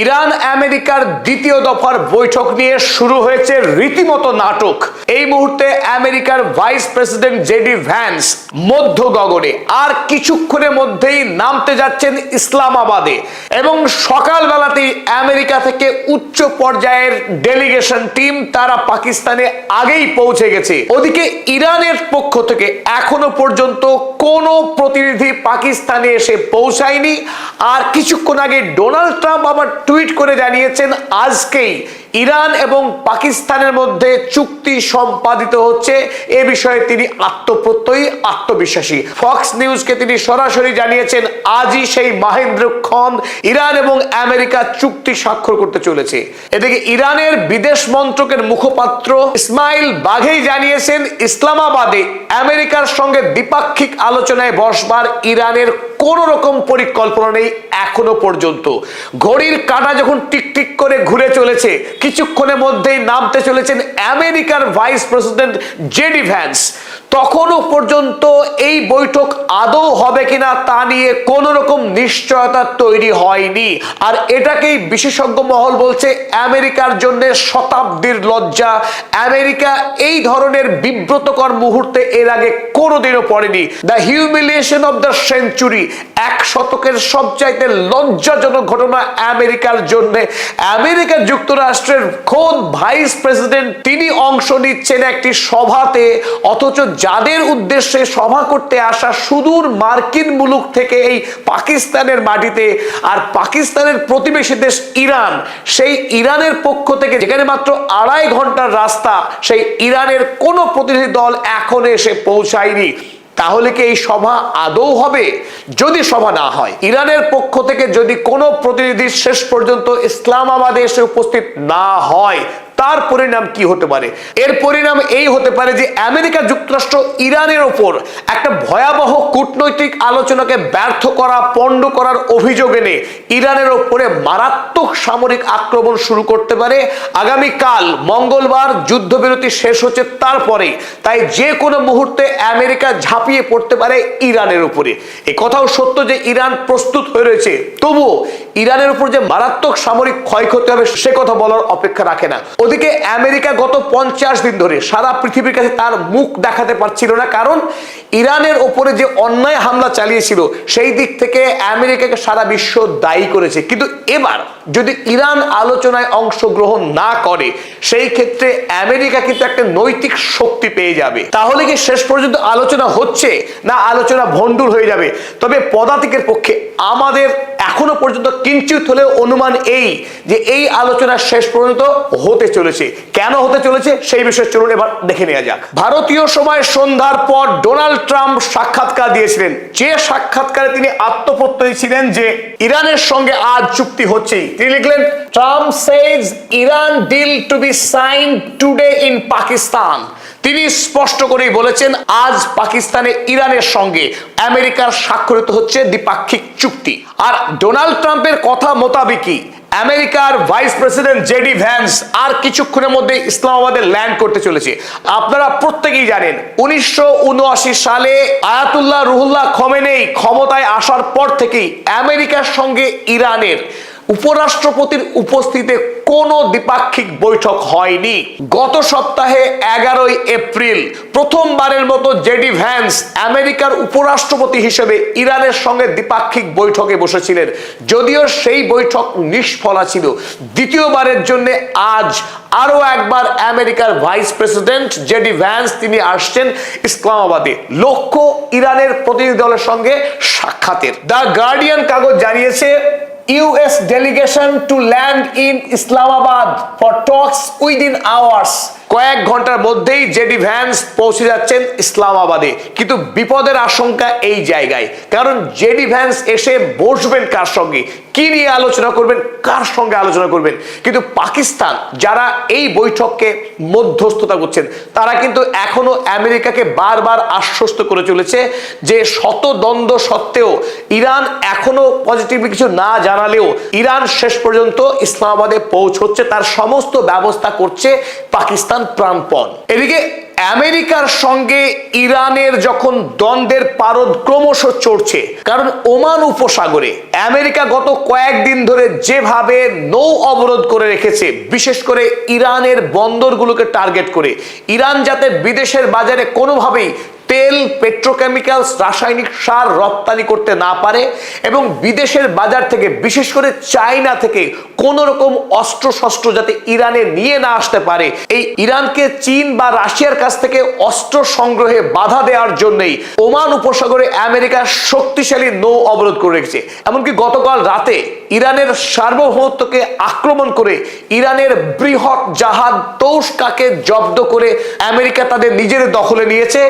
Iran আমেরিকার দ্বিতীয় দফার বৈঠক নিয়ে শুরু হয়েছে রীতিমতো নাটক। এই মুহূর্তে আমেরিকার ভাইস প্রেসিডেন্ট জেডি ভ্যান্স মধ্য গগনে আর কিছুক্ষণের মধ্যেই নামতে যাচ্ছেন ইসলামাবাদে এবং সকালবেলাতেই আমেরিকা থেকে উচ্চ পর্যায়ের ডেলিগেশন টিম তারা পাকিস্তানে আগেই পৌঁছে গেছে। ওদিকে ইরানের পক্ষ থেকে এখনো পর্যন্ত কোনো প্রতিনিধি পাকিস্তানে এসে পৌঁছায়নি। আর কিছুক্ষণ আগে ডোনাল্ড ট্রাম্প আবার টুইট করে জানিয়েছেন আজকেই ইরান এবং পাকিস্তানের মধ্যে চুক্তি সম্পাদিত হচ্ছে। এ বিষয়ে তিনি আত্মপ্রত্যয়ী, আত্মবিশ্বাসী। ফক্স নিউজকে তিনি সরাসরি জানিয়েছেন আজই সেই মাহেন্দ্রক্ষণ ইরান এবং আমেরিকা চুক্তি স্বাক্ষর করতে চলেছে। এদিকে ইরানের বিদেশ মন্ত্রকের মুখপাত্র ইসমাইল বাঘেই জানিয়েছেন ইসলামাবাদে আমেরিকার সঙ্গে দ্বিপাক্ষিক আলোচনায় বসবার ইরানের কোন রকম পরিকল্পনা নেই এখনো পর্যন্ত। ঘড়ির কাঁটা যখন টিকটিক করে ঘুরে চলেছে, কিছুক্ষণের মধ্যেই নামতে চলেছেন আমেরিকার ভাইস প্রেসিডেন্ট জেডি ভ্যান্স। তখনও পর্যন্ত এই বৈঠক আদৌ হবে কিনা তা নিয়ে কোন রকম নিশ্চয়তা তৈরি হয়নি। আর এটাকেই বিশেষজ্ঞ মহল বলছে আমেরিকার জন্য শতাব্দীর লজ্জা। আমেরিকা এই ধরনের বিব্রতকর মুহূর্তে এর আগে কোনোদিনও পড়েনি। The humiliation of the century, এক শতকের সবচাইতে লজ্জাজনক ঘটনা আমেরিকার জন্য। আমেরিকা যুক্তরাষ্ট্রের খোদ ভাইস প্রেসিডেন্ট তিনি অংশ নিচ্ছেন একটি সভাতে, অথচ যাদের উদ্দেশ্যে সভা করতে আসা সুদূর মার্কিন মুলুক থেকে এই পাকিস্তানের মাটিতে, আর পাকিস্তানের প্রতিবেশী দেশ ইরান, সেই ইরানের পক্ষ থেকে যেখানে মাত্র 2.5 ঘন্টার রাস্তা, সেই ইরানের কোনো প্রতিনিধি দল এখনো এসে পৌঁছায়নি। তাহলে কি এই সভা আদৌ হবে? যদি সভা না হয়, ইরানের পক্ষ থেকে যদি কোনো প্রতিনিধি শেষ পর্যন্ত ইসলামাবাদে এসে উপস্থিত না হয়, তার পরিণাম কি হতে পারে? এর পরিণাম এই হতে পারে যে আমেরিকা যুক্তরাষ্ট্র ইরানের ওপর একটা ভয়াবহ কূটনৈতিক আলোচনাকে ব্যর্থ করা, পণ্ড করার অভিযোগ এনে ইরানের ওপরে মারাত্মক সামরিক আক্রমণ শুরু করতে পারে। আগামীকাল মঙ্গলবার যুদ্ধবিরতি শেষ হচ্ছে তারপরে, তাই যে কোনো মুহূর্তে আমেরিকা ঝাঁপিয়ে পড়তে পারে ইরানের উপরে। এ কথাও সত্য যে ইরান প্রস্তুত হয়ে রয়েছে, তবুও ইরানের উপর যে মারাত্মক সামরিক ক্ষয়ক্ষতি হবে সে কথা বলার অপেক্ষা রাখে না। ওদিকে আমেরিকা গত 50 দিন ধরে সারা পৃথিবীর কাছে তার মুখ দেখাতে পারছিল না, কারণ ইরানের ওপরে যে অন্যায় হামলা চালিয়েছিল সেই দিক থেকে আমেরিকাকে সারা বিশ্ব দায়ী করেছে। কিন্তু এবার যদি ইরান আলোচনায় অংশগ্রহণ না করে, সেই ক্ষেত্রে আমেরিকা কিন্তু একটা নৈতিক শক্তি পেয়ে যাবে। তাহলে কি শেষ পর্যন্ত আলোচনা হচ্ছে না আলোচনা ভণ্ডুল হয়ে যাবে? তবে পদাতিকের পক্ষে আমাদের এখনো পর্যন্ত কিঞ্চিত হলেও অনুমান এই যে এই আলোচনা শেষ পর্যন্ত হতে চলেছে। কেন হতে চলেছে সেই বিষয়ে চলুন এবার দেখে নেওয়া যাক। ভারতীয় সময় সন্ধ্যার পর ডোনাল্ড ট্রাম্প সাক্ষাৎকার দিয়েছিলেন, যে সাক্ষাৎকারে তিনি আত্মপ্রত্যয়ী ছিলেন যে ইরানের সঙ্গে আজ চুক্তি হচ্ছেই। তিনি লিখলেন, Trump says Iran deal to be signed today in Pakistan. তিনি স্পষ্ট করেই বলেছেন আজ পাকিস্তানে ইরানের সঙ্গে আমেরিকার স্বাক্ষরিত হচ্ছে দ্বিপাক্ষিক চুক্তি। আর ডোনাল্ড ট্রাম্পের কথা মোতাবেকই আমেরিকার ভাইস প্রেসিডেন্ট জেডি ভ্যান্স আর কিছুক্ষণের মধ্যে ইসলামাবাদে ল্যান্ড করতে চলেছে। আপনারা প্রত্যেকেই জানেন 1979 সালে আয়াতুল্লাহ রুহুল্লাহ খমেনেই ক্ষমতায় আসার পর থেকেই আমেরিকার সঙ্গে ইরানের উপরাষ্ট্রপতির উপস্থিতিতে কোনো দ্বিপাক্ষিক বৈঠক হয়নি। গত সপ্তাহে 11 এপ্রিল প্রথমবারের মতো জেডি ভ্যান্স আমেরিকার উপরাষ্ট্রপতি হিসেবে ইরানের সঙ্গে দ্বিপাক্ষিক বৈঠকে বসেছিলেন, যদিও সেই বৈঠক নিষ্ফলা ছিল। দ্বিতীয়বারের জন্য আজ আরো একবার আমেরিকার ভাইস প্রেসিডেন্ট জেডি ভ্যান্স তিনি আসছেন ইসলামাবাদে, লক্ষ্য ইরানের প্রতিনিধি দলের সঙ্গে সাক্ষাতের। দ্য গার্ডিয়ান কাগজ জানিয়েছে US delegation to land in Islamabad for talks within hours। কয়েক ঘন্টার মধ্যেই জেডি ভ্যান্স পৌঁছে যাচ্ছেন ইসলামাবাদে। কিন্তু বিপদের আশঙ্কা এই জায়গায়, কারণ জেডি ভ্যান্স এসে বসবেন কার সঙ্গে, কি নিয়ে আলোচনা করবেন, কার সঙ্গে আলোচনা করবেন? কিন্তু পাকিস্তান যারা এই বৈঠককে মধ্যস্থতা করছেন, তারা কিন্তু এখনো আমেরিকাকে বারবার আশ্বস্ত করে চলেছে যে শত দ্বন্দ্ব সত্ত্বেও ইরান এখনো পজিটিভ কিছু না জানালেও ইরান শেষ পর্যন্ত ইসলামাবাদে পৌঁছচ্ছে, তার সমস্ত ব্যবস্থা করছে পাকিস্তান প্রাণপণ। এদিকে আমেরিকার সঙ্গে ইরানের যখন দ্বন্দ্বের পারদ ক্রমশ চড়ছে, কারণ ওমান উপসাগরে আমেরিকা গত কয়েকদিন ধরে যেভাবে নৌ অবরোধ করে রেখেছে, বিশেষ করে ইরানের বন্দরগুলোকে টার্গেট করে, ইরান যাতে বিদেশের বাজারে কোনোভাবেই তেল, পেট্রোকেমিক্যালস, রাসায়নিক সার রপ্তানি করতে না পারে এবং বিদেশের বাজার থেকে, বিশেষ করে চায়না থেকে কোন রকম অস্ত্র শস্ত্র যাতে ইরানে নিয়ে না আসতে পারে, এই ইরানকে চীন বা রাশিয়ার কাছ থেকে অস্ত্র সংগ্রহে বাধা দেওয়ার জন্যই ওমান উপসাগরে আমেরিকা শক্তিশালী নৌ অবরোধ করে রেখেছে। এমনকি গতকাল রাতে ইরানের সার্বভৌমত্বকে আক্রমণ করে ইরানের বৃহৎ জাহাজ তৌশকাকে জব্দ করে আমেরিকা তাদের নিজের দখলে নিয়েছে।